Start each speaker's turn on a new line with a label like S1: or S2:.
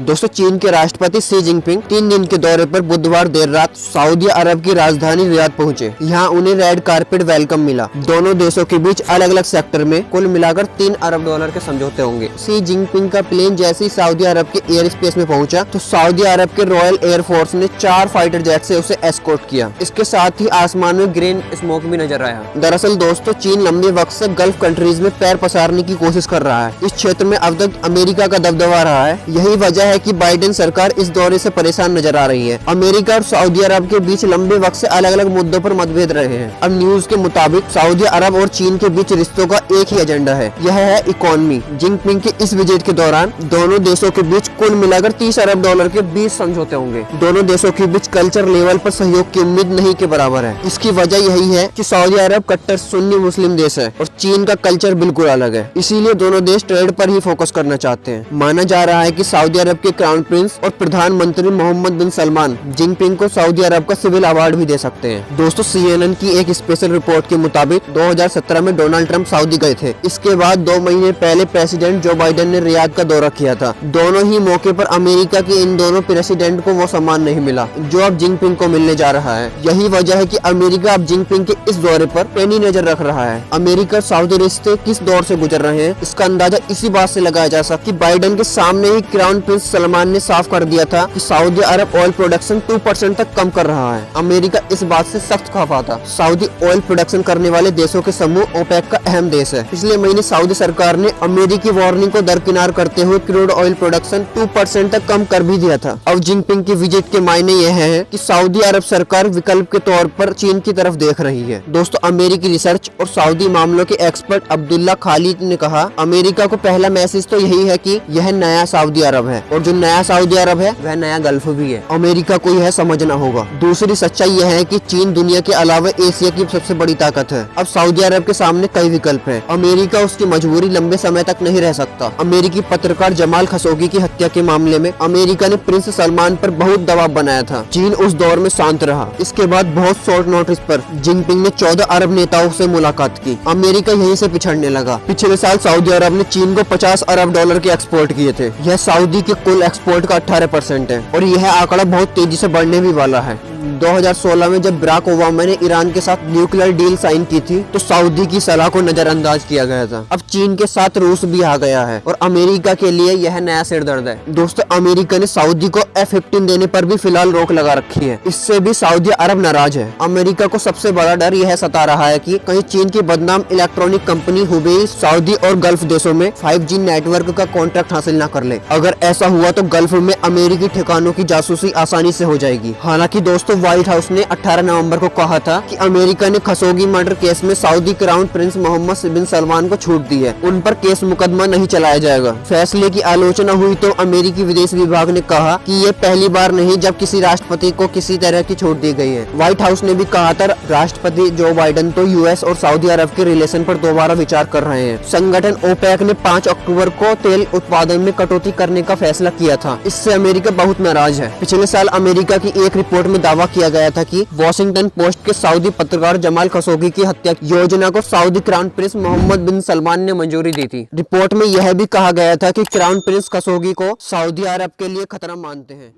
S1: दोस्तों चीन के राष्ट्रपति शी जिनपिंग 3 दिन के दौरे पर बुधवार देर रात सऊदी अरब की राजधानी रियाद पहुंचे। यहाँ उन्हें रेड कारपेट वेलकम मिला। दोनों देशों के बीच अलग अलग सेक्टर में कुल मिलाकर $3 अरब के समझौते होंगे। शी जिनपिंग का प्लेन जैसे ही सऊदी अरब के एयर स्पेस में पहुंचा तो सऊदी अरब के रॉयल एयरफोर्स ने 4 फाइटर जेट से उसे एस्कॉर्ट किया। इसके साथ ही आसमान में ग्रीन स्मोक भी नजर आया। दरअसल दोस्तों चीन लंबे वक्त से गल्फ कंट्रीज में पैर पसारने की कोशिश कर रहा है। इस क्षेत्र में अब तक अमेरिका का दबदबा रहा है। यही वजह है कि बाइडेन सरकार इस दौरे से परेशान नजर आ रही है। अमेरिका और सऊदी अरब के बीच लंबे वक्त से अलग अलग मुद्दों पर मतभेद रहे हैं। अब न्यूज के मुताबिक सऊदी अरब और चीन के बीच रिश्तों का एक ही एजेंडा है, यह है इकोनॉमी। जिनपिंग के इस विजिट के दौरान दोनों देशों के बीच कुल मिलाकर $30 अरब के 20 समझौते होंगे। दोनों देशों के बीच कल्चर लेवल पर सहयोग की उम्मीद नहीं के बराबर है। इसकी वजह यही है कि सऊदी अरब कट्टर सुन्नी मुस्लिम देश है और चीन का कल्चर बिल्कुल अलग है। इसीलिए दोनों देश ट्रेड पर ही फोकस करना चाहते हैं। माना जा रहा है कि सऊदी अरब के क्राउन प्रिंस और प्रधानमंत्री मोहम्मद बिन सलमान जिनपिंग को सऊदी अरब का सिविल अवार्ड भी दे सकते हैं। दोस्तों CNN की एक स्पेशल रिपोर्ट के मुताबिक 2017 में डोनाल्ड ट्रंप सऊदी गए थे। इसके बाद 2 महीने पहले प्रेसिडेंट जो बाइडेन ने रियाद का दौरा किया था। दोनों ही मौके पर अमेरिका के इन दोनों प्रेसिडेंट को वो सम्मान नहीं मिला जो अब जिनपिंग को मिलने जा रहा है। यही वजह है कि अमेरिका अब जिनपिंग के इस दौरे पर पैनी नजर रख रहा है। अमेरिका सऊदी रिश्ते किस दौर से गुजर रहे हैं इसका अंदाजा इसी बात से लगाया जा सकता है कि बाइडेन के सामने ही क्राउन प्रिंस सलमान ने साफ कर दिया था कि सऊदी अरब ऑयल प्रोडक्शन 2% तक कम कर रहा है। अमेरिका इस बात से सख्त खफा था। सऊदी ऑयल प्रोडक्शन करने वाले देशों के समूह ओपेक का अहम देश है। पिछले महीने सऊदी सरकार ने अमेरिकी वार्निंग को दरकिनार करते हुए क्रूड ऑयल प्रोडक्शन 2% तक कम कर भी दिया था। अब जिनपिंग की विजिट के मायने यह है कि सऊदी अरब सरकार विकल्प के तौर पर चीन की तरफ देख रही है। दोस्तों अमेरिकी रिसर्च और सऊदी मामलों के एक्सपर्ट अब्दुल्ला खालिद ने कहा, अमेरिका को पहला मैसेज तो यही है कि यह नया सऊदी अरब है और जो नया सऊदी अरब है वह नया गल्फ भी है। अमेरिका को यह समझना होगा। दूसरी सच्चाई यह है कि चीन दुनिया के अलावा एशिया की सबसे बड़ी ताकत है। अब सऊदी अरब के सामने कई विकल्प है। अमेरिका उसकी मजबूरी लंबे समय तक नहीं रह सकता। अमेरिकी पत्रकार जमाल खशोगी की हत्या के मामले में अमेरिका ने प्रिंस सलमान पर बहुत दबाव बनाया था। चीन उस दौर में शांत रहा। इसके बाद बहुत शॉर्ट नोटिस पर जिनपिंग ने 14 अरब नेताओं से मुलाकात की। अमेरिका यहीं से पिछड़ने लगा। पिछले साल सऊदी अरब ने चीन को $50 अरब के एक्सपोर्ट किए थे। यह सऊदी के कुल एक्सपोर्ट का 18% है और यह आंकड़ा बहुत तेजी से बढ़ने भी वाला है। 2016 में जब बराक ओबामा ने ईरान के साथ न्यूक्लियर डील साइन की थी तो सऊदी की सलाह को नजरअंदाज किया गया था। अब चीन के साथ रूस भी आ गया है और अमेरिका के लिए यह नया सिरदर्द है। दोस्तों अमेरिका ने सऊदी को F-15 देने पर भी फिलहाल रोक लगा रखी है। इससे भी सऊदी अरब नाराज है। अमेरिका को सबसे बड़ा डर यह सता रहा है कि कहीं चीन की बदनाम इलेक्ट्रॉनिक कंपनी हुबेई सऊदी और गल्फ देशों में 5G नेटवर्क का कॉन्ट्रैक्ट हासिल न कर ले। अगर ऐसा हुआ तो गल्फ में अमेरिकी ठिकानों की जासूसी आसानी से हो जाएगी। हालांकि दोस्तों व्हाइट हाउस ने 18 नवंबर को कहा था कि अमेरिका ने खशोगी मर्डर केस में सऊदी क्राउन प्रिंस मोहम्मद बिन सलमान को छूट दी है। उन पर केस मुकदमा नहीं चलाया जाएगा। फैसले की आलोचना हुई तो अमेरिकी विदेश विभाग ने कहा कि ये पहली बार नहीं जब किसी राष्ट्रपति को किसी तरह की छूट दी गई है। व्हाइट हाउस ने भी कहा था राष्ट्रपति जो बाइडेन तो यूएस और सऊदी अरब के रिलेशन पर दोबारा विचार कर रहे हैं। संगठन ओपेक ने 5 अक्टूबर को तेल उत्पादन में कटौती करने का फैसला किया था। इससे अमेरिका बहुत नाराज है। पिछले साल अमेरिका की एक रिपोर्ट में दावा किया गया था कि वॉशिंगटन पोस्ट के सऊदी पत्रकार जमाल खशोगी की हत्या योजना को सऊदी क्राउन प्रिंस मोहम्मद बिन सलमान ने मंजूरी दी थी। रिपोर्ट में यह भी कहा गया था कि क्राउन प्रिंस खशोगी को सऊदी अरब के लिए खतरा मानते हैं।